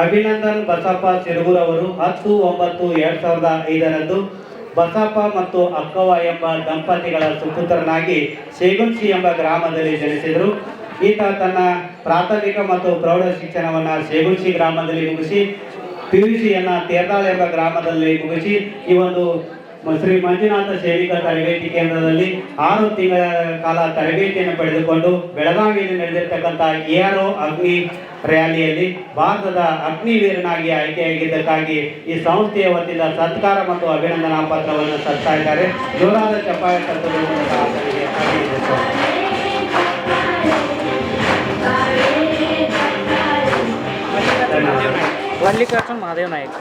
ಅಭಿನಂದನ್ ಬಸಪ್ಪ ಸಿರುಗೂರ್ ಅವರು 10/9/2005 ಬಸಪ್ಪ ಮತ್ತು ಅಕ್ಕವ್ವ ಎಂಬ ದಂಪತಿಗಳ ಸುಪುತ್ರನಾಗಿ ಶೇಗುಣಶಿ ಎಂಬ ಗ್ರಾಮದಲ್ಲಿ ಜನಿಸಿದರು. ಈತ ತನ್ನ ಪ್ರಾಥಮಿಕ ಮತ್ತು ಪ್ರೌಢ ಶಿಕ್ಷಣವನ್ನು ಶೇಗುಣಶಿ ಗ್ರಾಮದಲ್ಲಿ ಮುಗಿಸಿ PUCಯನ್ನು ತೇರ್ದಾಳ್ ಎಂಬ ಗ್ರಾಮದಲ್ಲಿ ಮುಗಿಸಿ ಈ ಒಂದು ಶ್ರೀ ಮಂಜುನಾಥ ಸೈನಿಕ ತರಬೇತಿ ಕೇಂದ್ರದಲ್ಲಿ 6 ತಿಂಗಳ ಕಾಲ ತರಬೇತಿಯನ್ನು ಪಡೆದುಕೊಂಡು ಬೆಳಗಾವಿಯಲ್ಲಿ ನಡೆದಿರ್ತಕ್ಕಂಥ ARO ಅಗ್ನಿ ರ್ಯಾಲಿಯಲ್ಲಿ ಭಾರತದ ಅಗ್ನಿವೀರನಾಗಿ ಆಯ್ಕೆಯಾಗಿದ್ದಕ್ಕಾಗಿ ಈ ಸಂಸ್ಥೆಯ ವತಿಯಿಂದ ಸತ್ಕಾರ ಮತ್ತು ಅಭಿನಂದನಾ ಪತ್ರವನ್ನು ಸಲ್ಲಿಸ್ತಾ ಇದ್ದಾರೆ. ಜೋರಾದ ಚಪ್ಪಾಳೆ ತಟ್ಟುವುದರ ಮೂಲಕ ಆತನಿಗೆ ಮಲ್ಲಿಕಾರ್ಜುನ್ ಮಹಾದೇವ್ ನಾಯಕ್.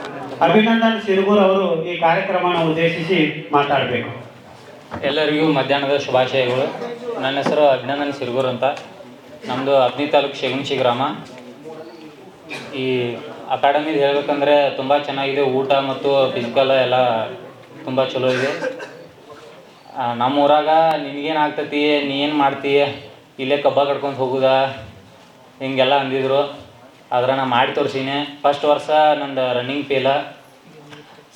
ಅಭಿನಂದನ್ ಸಿರುಗೂರ್ ಅವರು ಈ ಕಾರ್ಯಕ್ರಮವನ್ನು ಉದ್ದೇಶಿಸಿ ಮಾತಾಡಬೇಕು. ಎಲ್ಲರಿಗೂ ಮಧ್ಯಾಹ್ನದ ಶುಭಾಶಯಗಳು. ನನ್ನ ಹೆಸರು ಅಭಿನಂದನ್ ಸಿರುಗೂರ್ ಅಂತ. ನಮ್ಮದು ಅಬ್ನಿ ತಾಲೂಕು ಶೇಗುಣಶಿ ಗ್ರಾಮ. ಈ ಅಕಾಡೆಮಿದು ಹೇಳ್ಬೇಕಂದ್ರೆ ತುಂಬ ಚೆನ್ನಾಗಿದೆ. ಊಟ ಮತ್ತು ಫಿಸಿಕಲ್ ಎಲ್ಲ ತುಂಬ ಚಲೋ ಇದೆ. ನಮ್ಮ ಊರಾಗ ನಿನಗೇನು ಆಗ್ತೈತಿ, ನೀ ಏನು ಮಾಡ್ತೀಯ, ಇಲ್ಲೇ ಕಬ್ಬ ಕಡ್ಕೊಂಡು ಹೋಗುದಾ ಹಿಂಗೆಲ್ಲ ಅಂದಿದ್ರು. ಆದ್ರೆ ನಾ ಮಾಡಿ ತೋರಿಸೀನಿ. ಫಸ್ಟ್ ವರ್ಷ ನಂದು ರನ್ನಿಂಗ್ ಫೇಲ,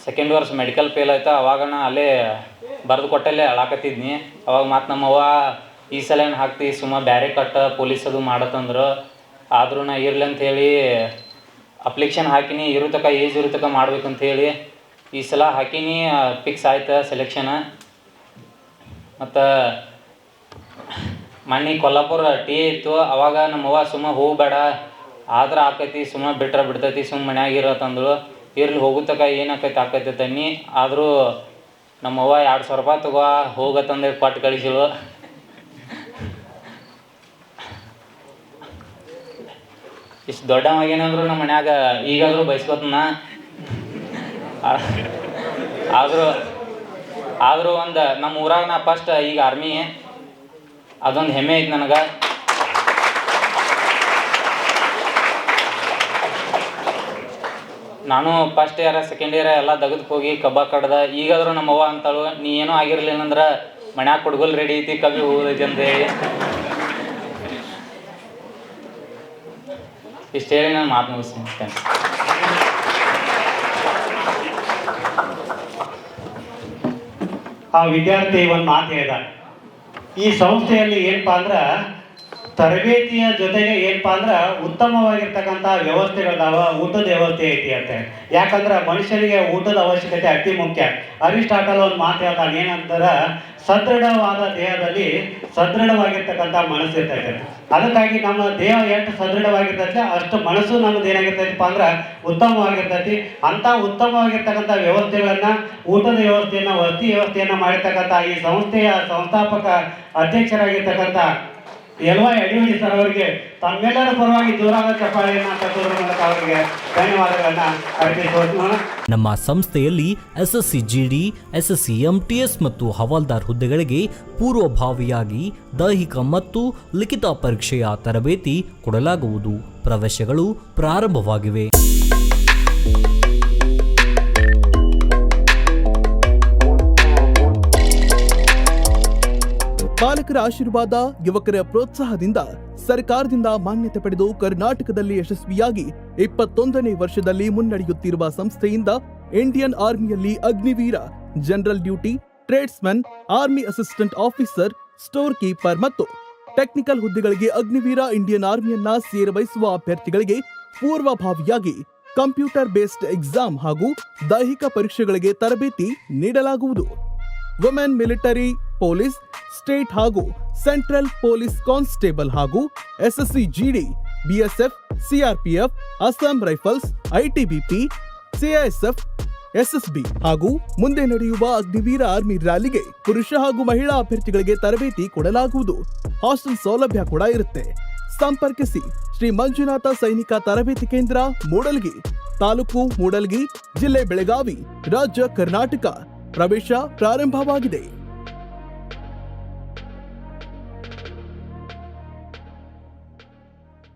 ಸೆಕೆಂಡ್ ವರ್ಷ ಮೆಡಿಕಲ್ ಫೇಲ್ ಆಯ್ತು. ಅವಾಗ ನಾ ಅಲ್ಲೇ ಬರೆದು ಕೊಟ್ಟಲ್ಲೇ ಅಳಾಕತ್ತಿದ್ನಿ. ಅವಾಗ ಮತ್ತು ನಮ್ಮವ್ವ ಈ ಸಲ ಏನು ಹಾಕ್ತಿ ಸುಮ್ಮ ಬ್ಯಾರೆ ಕಟ್ಟ ಪೊಲೀಸ್ ಅದು ಮಾಡತ್ತಂದ್ರು. ಆದರೂ ನಾ ಇರ್ಲಿ ಅಂಥೇಳಿ ಅಪ್ಲಿಕೇಶನ್ ಹಾಕಿನಿ. ಏಜ್ ಇರೋ ತನಕ ಮಾಡ್ಬೇಕಂತೇಳಿ ಈ ಸಲ ಹಾಕಿನಿ. ಫಿಕ್ಸ್ ಆಯ್ತು ಸೆಲೆಕ್ಷನ್. ಮತ್ತು ಮೊನ್ನೆ ಕೊಲ್ಲಾಪುರ ಟಿ ಇತ್ತು. ಅವಾಗ ನಮ್ಮವ್ವ ಸುಮ್ಮ ಹೋಗಬೇಡ, ಆದ್ರೆ ಆಕೈತಿ, ಸುಮ್ಮ ಬಿಟ್ರೆ ಬಿಡ್ತೈತಿ, ಸುಮ್ಮ ಮನ್ಯಾಗ ಇರತ್ತಂದ್ರು. ಇರ್ಲಿ ಹೋಗುತ್ತಕ ಏನಾಕೈತಿ ಆಕೈತಿ ತನ್ನಿ. ಆದರೂ ನಮ್ಮವ್ವ 2,000 ರೂಪಾಯಿ ತಗೋ ಹೋಗತ್ತಂದ್ರೆ ಕೊಟ್ಟು ಕಳಿಸಿಳು. ಇಷ್ಟು ದೊಡ್ಡವಾಗೇನಂದ್ರು ನಮ್ಮ ಮನ್ಯಾಗ ಈಗಾದರೂ ಬಯಸ್ಕೊತನ. ಆದರೂ ಒಂದು ನಮ್ಮ ಊರಾಗ ನಾ ಫಸ್ಟ್ ಈಗ ಆರ್ಮಿ, ಅದೊಂದು ಹೆಮ್ಮೆ ಐತೆ ನನಗೆ. ನಾನು ಫಸ್ಟ್ ಇಯರ್ ಸೆಕೆಂಡ್ ಇಯರ್ ಎಲ್ಲ ದಗದಕ್ಕೆ ಹೋಗಿ ಕಬ್ಬ ಕಡ್ದ. ಈಗಾದರೂ ನಮ್ಮವ್ವ ಅಂತಾಳು, ನೀ ಏನೂ ಆಗಿರಲಿಲ್ಲಂದ್ರೆ ಮನ್ಯಾಗ ಕುಡ್ಗೋಲ್ ರೆಡಿ ಐತಿ, ಕಬ್ಬಿ ಹೋಗೋದೈತಿ ಅಂತೇಳಿ. ಇಷ್ಟು ಹೇಳಿ ನಾನು ಮಾತು ಮುಗಿಸ್ತೀನಿ. ಆ ವಿದ್ಯಾರ್ಥಿ ಒಂದು ಮಾತು ಹೇಳಿದ, ಈ ಸಂಸ್ಥೆಯಲ್ಲಿ ಏನಪ್ಪಾ ಅಂದ್ರೆ ತರಬೇತಿಯ ಜೊತೆಗೆ ಏನಪ್ಪಾ ಅಂದ್ರೆ ಉತ್ತಮವಾಗಿರ್ತಕ್ಕಂಥ ವ್ಯವಸ್ಥೆಗಳದಾವ, ಊಟದ ವ್ಯವಸ್ಥೆ ಐತಿ ಅಂತ. ಯಾಕಂದ್ರೆ ಮನುಷ್ಯನಿಗೆ ಊಟದ ಅವಶ್ಯಕತೆ ಅತಿ ಮುಖ್ಯ. ಅರಿಸ್ಟಾಟಲ್ ಒಂದು ಮಾತು ಹೇಳ್ತಾನೆ, ಏನಂತಾರೆ, ಸದೃಢವಾದ ದೇಹದಲ್ಲಿ ಸದೃಢವಾಗಿರ್ತಕ್ಕಂಥ ಮನಸ್ಸು ಇರ್ತೈತೆ. ಅದಕ್ಕಾಗಿ ನಮ್ಮ ದೇಹ ಎಷ್ಟು ಸದೃಢವಾಗಿರ್ತೈತೆ ಅಷ್ಟು ಮನಸ್ಸು ನಮ್ಮದು ಏನಾಗಿರ್ತೈತಪ್ಪ ಅಂದ್ರೆ ಉತ್ತಮವಾಗಿರ್ತೈತಿ. ಅಂಥ ಉತ್ತಮವಾಗಿರ್ತಕ್ಕಂಥ ವ್ಯವಸ್ಥೆಗಳನ್ನ, ಊಟದ ವ್ಯವಸ್ಥೆಯನ್ನು, ವಸತಿ ವ್ಯವಸ್ಥೆಯನ್ನು ಮಾಡಿರ್ತಕ್ಕಂಥ ಈ ಸಂಸ್ಥೆಯ ಸಂಸ್ಥಾಪಕ ಅಧ್ಯಕ್ಷರಾಗಿರ್ತಕ್ಕಂಥ LY ಅಡಿವಡಿ ಸರ್ ಅವರಿಗೆ ತಮ್ಮೆಲ್ಲರ ಪರವಾಗಿ ಜೋರಾದ ಚಪ್ಪಾಳೆಯನ್ನು ತಟ್ಟುವುದರ ಮೂಲಕ ಅವರಿಗೆ ಧನ್ಯವಾದಗಳನ್ನು ಅರ್ಪಿಸೋಣ. ನಮ್ಮ ಸಂಸ್ಥೆಯಲ್ಲಿ SSC GD, SSC MTS ಮತ್ತು ಹವಾಲ್ದಾರ್ ಹುದ್ದೆಗಳಿಗೆ ಪೂರ್ವಭಾವಿಯಾಗಿ ದೈಹಿಕ ಮತ್ತು ಲಿಖಿತ ಪರೀಕ್ಷೆಯ ತರಬೇತಿ ಕೊಡಲಾಗುವುದು. ಪ್ರವೇಶಗಳು ಪ್ರಾರಂಭವಾಗಿವೆ. ಪಾಲಕರ ಆಶೀರ್ವಾದ, ಯುವಕರ ಪ್ರೋತ್ಸಾಹದಿಂದ ಸರ್ಕಾರದಿಂದ ಮಾನ್ಯತೆ ಪಡೆದು ಕರ್ನಾಟಕದಲ್ಲಿ ಯಶಸ್ವಿಯಾಗಿ 21ನೇ ವರ್ಷದಲ್ಲಿ ಮುನ್ನಡೆಯುತ್ತಿರುವ ಸಂಸ್ಥೆಯಿಂದ ಇಂಡಿಯನ್ ಆರ್ಮಿಯಲ್ಲಿ Agniveer, general duty, tradesman, army assistant officer, store keeper ಮತ್ತು ಟೆಕ್ನಿಕಲ್ ಹುದ್ದೆಗಳಿಗೆ ಅಗ್ನಿವೀರ ಇಂಡಿಯನ್ ಆರ್ಮಿಯನ್ನ ಸೇರಬಯಸುವ ಅಭ್ಯರ್ಥಿಗಳಿಗೆ ಪೂರ್ವಭಾವಿಯಾಗಿ ಕಂಪ್ಯೂಟರ್ ಬೇಸ್ಡ್ ಎಕ್ಸಾಮ್ ಹಾಗೂ ದೈಹಿಕ ಪರೀಕ್ಷೆಗಳಿಗೆ ತರಬೇತಿ ನೀಡಲಾಗುವುದು. ವುಮೆನ್ ಮಿಲಿಟರಿ, ಪೊಲೀಸ್, ಸ್ಟೇಟ್ ಹಾಗೂ ಸೆಂಟ್ರಲ್ ಪೊಲೀಸ್ ಕಾನ್ಸ್ಟೇಬಲ್ ಹಾಗೂ SSC GD, BSF, CRPF, Assam rifles, ITBP, CISF, SSB ಹಾಗೂ ಮುಂದೆ ನಡೆಯುವ ಅಗ್ನಿವೀರ ಆರ್ಮಿ ರ್ಯಾಲಿಗೆ ಪುರುಷ ಹಾಗೂ ಮಹಿಳಾ ಅಭ್ಯರ್ಥಿಗಳಿಗೆ ತರಬೇತಿ ಕೊಡಲಾಗುವುದು. ಹಾಸ್ಟೆಲ್ ಸೌಲಭ್ಯ ಕೂಡ ಇರುತ್ತೆ. ಸಂಪರ್ಕಿಸಿ ಶ್ರೀ ಮಂಜುನಾಥ ಸೈನಿಕ ತರಬೇತಿ ಕೇಂದ್ರ, ಮೂಡಲ್ಗಿ, ತಾಲೂಕು ಮೂಡಲ್ಗಿ, ಜಿಲ್ಲೆ ಬೆಳಗಾವಿ, ರಾಜ್ಯ ಕರ್ನಾಟಕ. ಪ್ರವೇಶ ಪ್ರಾರಂಭವಾಗಿದೆ.